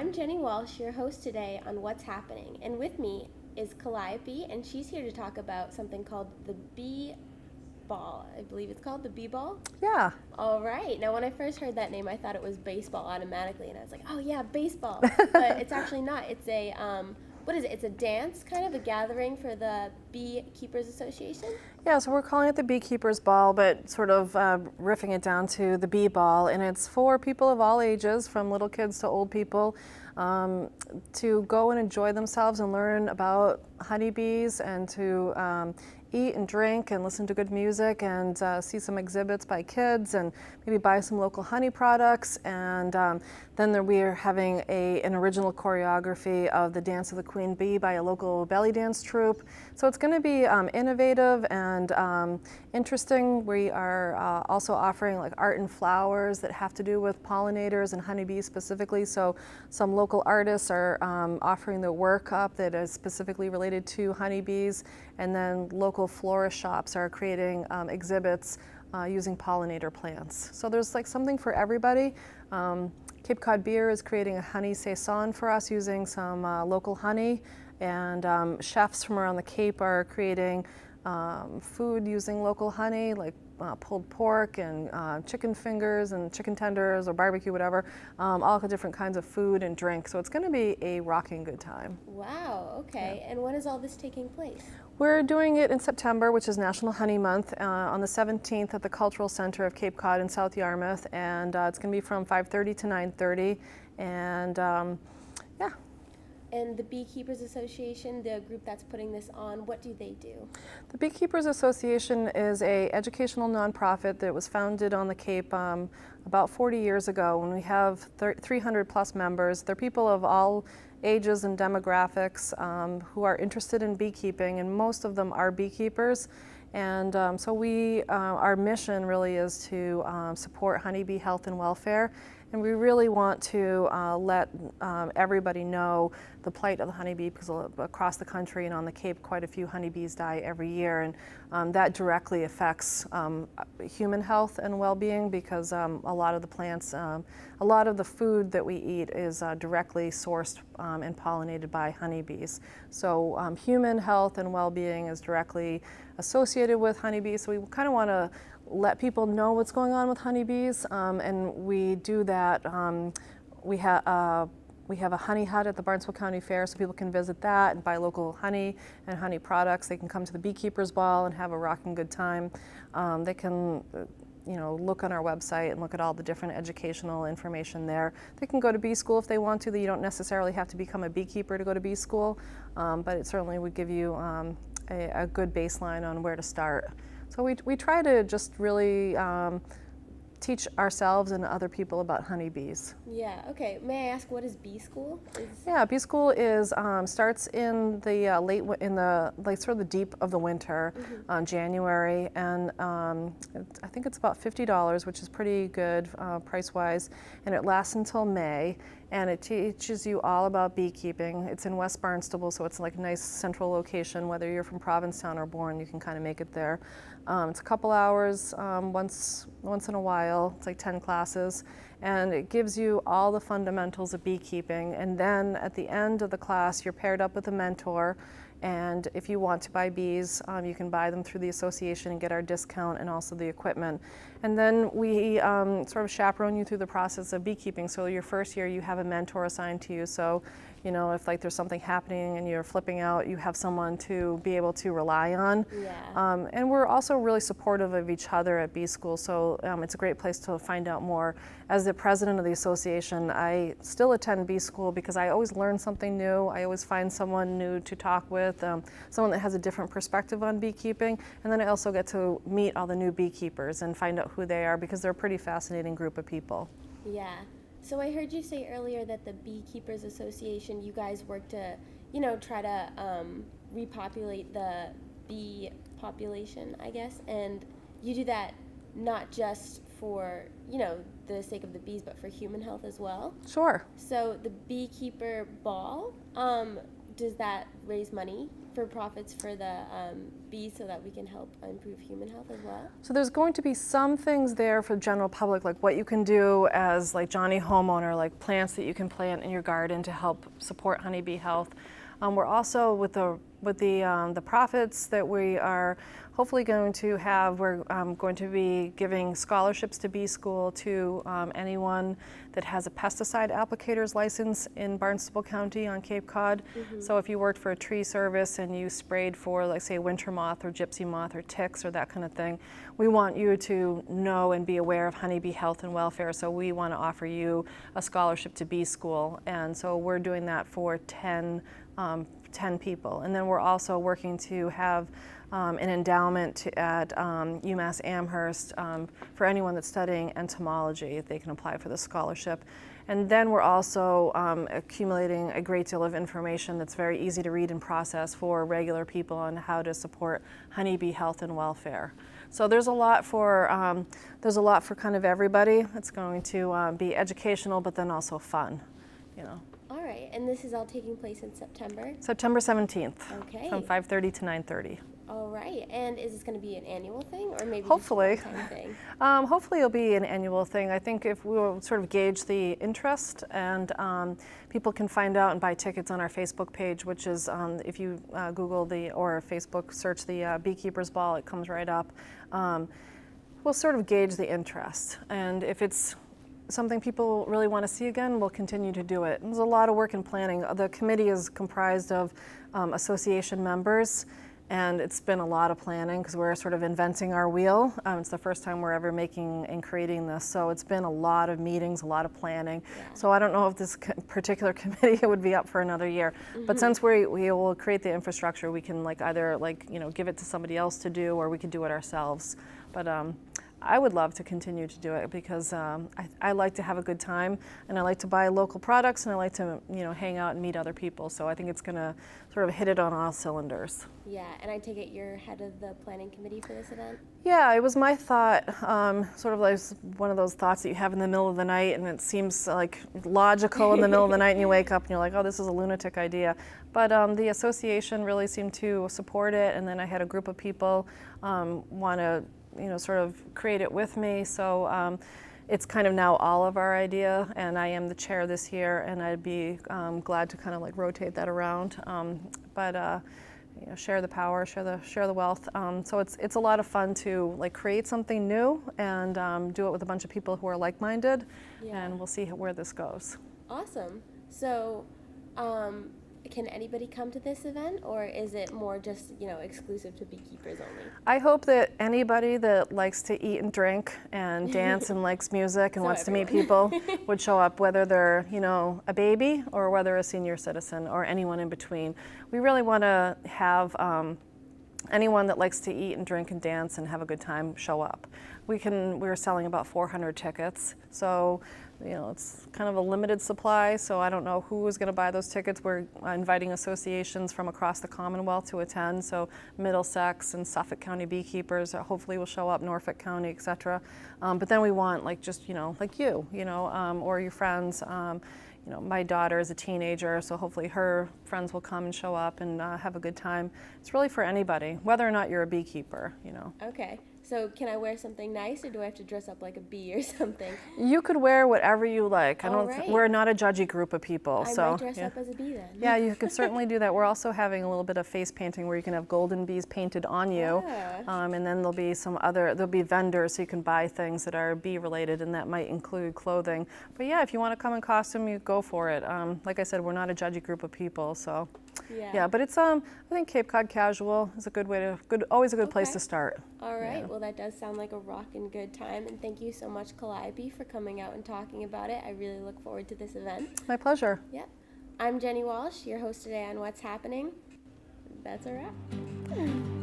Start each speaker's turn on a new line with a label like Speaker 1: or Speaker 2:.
Speaker 1: I'm Jenny Walsh, your host today on What's Happening, and with me is Kalliope, and she's here to talk about something called the Bee Ball. I believe it's called the Bee Ball.
Speaker 2: Yeah.
Speaker 1: All right. Now, when I first heard that name, I thought it was baseball automatically, and I was like, oh yeah, baseball. But it's actually not. It's a what is it? It's a dance, kind of a gathering for the Beekeepers Association.
Speaker 2: Yeah, so we're calling it the Beekeeper's Ball, but sort of riffing it down to the Bee Ball, and it's for people of all ages, from little kids to old people, to go and enjoy themselves and learn about honeybees and to eat and drink and listen to good music and see some exhibits by kids and maybe buy some local honey products. And then we are having an original choreography of the Dance of the Queen Bee by a local belly dance troupe. So it's going to be innovative and interesting. We are also offering like art and flowers that have to do with pollinators and honeybees specifically. So some local artists are offering their work up that is specifically related to honeybees, and then local florist shops are creating exhibits using pollinator plants. So there's like something for everybody. Cape Cod Beer is creating a honey saison for us using some local honey, and chefs from around the Cape are creating food using local honey, like pulled pork and chicken fingers and chicken tenders or barbecue, whatever, all the different kinds of food and drink. So it's going to be a rocking good time.
Speaker 1: Wow, okay. Yeah. And when is all this taking place?
Speaker 2: We're doing it in September, which is National Honey Month, on the 17th at the Cultural Center of Cape Cod in South Yarmouth, and it's going to be from 5:30 to 9:30, and yeah.
Speaker 1: And the Beekeepers Association, the group that's putting this on, what do they do?
Speaker 2: The Beekeepers Association is an educational nonprofit that was founded on the Cape about 40 years ago, and we have 300 plus members. They're people of all ages and demographics who are interested in beekeeping, and most of them are beekeepers. And so our mission really is to support honeybee health and welfare, and we really want to let everybody know the plight of the honeybee, because across the country and on the Cape, quite a few honeybees die every year, and that directly affects human health and well-being, because a lot of the plants, a lot of the food that we eat is directly sourced and pollinated by honeybees. So human health and well-being is directly associated with honeybees, so we kind of want to let people know what's going on with honeybees, and we do that. We have a honey hut at the Barnstable County Fair, so people can visit that and buy local honey and honey products. They can come to the Beekeepers Ball and have a rocking good time. They can look on our website and look at all the different educational information there. They can go to bee school if they want to. You don't necessarily have to become a beekeeper to go to bee school, but it certainly would give you a good baseline on where to start. So we try to just really teach ourselves and other people about honeybees.
Speaker 1: Yeah, okay. May I ask, what is bee school?
Speaker 2: Yeah, bee school is starts in the sort of the deep of the winter, January, and I think it's about $50, which is pretty good price-wise, and it lasts until May, and it teaches you all about beekeeping. It's in West Barnstable, so it's like a nice central location. Whether you're from Provincetown or Bourne, you can kind of make it there. It's a couple hours once in a while. It's like 10 classes, and it gives you all the fundamentals of beekeeping. And then at the end of the class, you're paired up with a mentor, and if you want to buy bees, you can buy them through the association and get our discount and also the equipment. And then we sort of chaperone you through the process of beekeeping. So your first year, you have a mentor assigned to you. So if like there's something happening and you're flipping out, you have someone to be able to rely on.
Speaker 1: Yeah.
Speaker 2: And we're also really supportive of each other at Bee School, so it's a great place to find out more. As the president of the association, I still attend Bee School because I always learn something new. I always find someone new to talk with, someone that has a different perspective on beekeeping, and then I also get to meet all the new beekeepers and find out who they are, because they're a pretty fascinating group of people.
Speaker 1: Yeah. So I heard you say earlier that the Beekeepers Association, you guys work to, try to repopulate the bee population, I guess, and you do that not just for, the sake of the bees, but for human health as well.
Speaker 2: Sure.
Speaker 1: So the Beekeeper Ball, does that raise money for profits for the bees so that we can help improve human health as well?
Speaker 2: So there's going to be some things there for the general public, like what you can do as like Johnny homeowner, like plants that you can plant in your garden to help support honeybee health. We're also with the profits that we are hopefully going to have, we're going to be giving scholarships to bee school to anyone that has a pesticide applicator's license in Barnstable County on Cape Cod. So if you worked for a tree service and you sprayed for, like say, winter moth or gypsy moth or ticks or that kind of thing, we want you to know and be aware of honeybee health and welfare. So we want to offer you a scholarship to bee school, and so we're doing that for 10 people. And then we're also working to have an endowment at UMass Amherst for anyone that's studying entomology. They can apply for the scholarship. And then we're also accumulating a great deal of information that's very easy to read and process for regular people on how to support honeybee health and welfare. So there's a lot for kind of everybody. It's going to be educational, but then also fun, you know.
Speaker 1: All right, and this is all taking place in September?
Speaker 2: September 17th,
Speaker 1: okay,
Speaker 2: from 5:30 to 9:30.
Speaker 1: All right, and is this going to be an annual thing, or maybe
Speaker 2: hopefully
Speaker 1: just a one-time thing?
Speaker 2: Hopefully it'll be an annual thing. I think if we will sort of gauge the interest, and people can find out and buy tickets on our Facebook page, which is if you Google or Facebook search the Beekeeper's Ball, it comes right up. We'll sort of gauge the interest, and if it's something people really want to see again, we'll continue to do it. And there's a lot of work in planning. The committee is comprised of association members, and it's been a lot of planning because we're sort of inventing our wheel. It's the first time we're ever making and creating this, so it's been a lot of meetings, a lot of planning.
Speaker 1: Yeah.
Speaker 2: So I don't know if this particular committee would be up for another year, but since we will create the infrastructure, we can either give it to somebody else to do, or we could do it ourselves. But I would love to continue to do it because I like to have a good time, and I like to buy local products, and I like to hang out and meet other people. So I think it's going to sort of hit it on all cylinders.
Speaker 1: Yeah, and I take it you're head of the planning committee for this event?
Speaker 2: Yeah, it was my thought, sort of like one of those thoughts that you have in the middle of the night, and it seems like logical in the middle of the night, and you wake up and you're like, oh, this is a lunatic idea. But the association really seemed to support it, and then I had a group of people want to sort of create it with me. So it's kind of now all of our idea, and I am the chair this year, and I'd be glad to kind of rotate that around. Share the power, share the wealth. So it's a lot of fun to create something new and do it with a bunch of people who are like-minded,
Speaker 1: Yeah.
Speaker 2: and we'll see where this goes.
Speaker 1: Awesome. So can anybody come to this event, or is it more just exclusive to beekeepers only?
Speaker 2: I hope that anybody that likes to eat and drink and dance and likes music and
Speaker 1: So
Speaker 2: wants to meet
Speaker 1: everyone.
Speaker 2: people would show up, whether they're a baby or whether a senior citizen or anyone in between. We really want to have anyone that likes to eat and drink and dance and have a good time show up. We're selling about 400 tickets, so it's kind of a limited supply, so I don't know who is going to buy those tickets. We're inviting associations from across the Commonwealth to attend, so Middlesex and Suffolk County beekeepers hopefully will show up, Norfolk County, etc. But then we want just like you, or your friends. My daughter is a teenager, so hopefully her friends will come and show up and have a good time. It's really for anybody, whether or not you're a beekeeper,
Speaker 1: Okay. So can I wear something nice, or do I have to dress up like a bee or something?
Speaker 2: You could wear whatever you like.
Speaker 1: All right.
Speaker 2: We're not a judgy group of people.
Speaker 1: I
Speaker 2: so
Speaker 1: might dress
Speaker 2: yeah.
Speaker 1: up as a bee then.
Speaker 2: Yeah, you could certainly do that. We're also having a little bit of face painting where you can have golden bees painted on you.
Speaker 1: Ah.
Speaker 2: And then there'll be vendors so you can buy things that are bee related, and that might include clothing. But yeah, if you want to come in costume, you go for it. Like I said, we're not a judgy group of people, so yeah. But it's I think Cape Cod casual is a good way to always a good place
Speaker 1: Okay.
Speaker 2: to start.
Speaker 1: All right.
Speaker 2: Yeah.
Speaker 1: Well, that does sound like a rockin' good time, and thank you so much, Kalliope, for coming out and talking about it. I really look forward to this event.
Speaker 2: My pleasure.
Speaker 1: Yep. I'm Jenny Walsh, your host today on What's Happening. That's a wrap.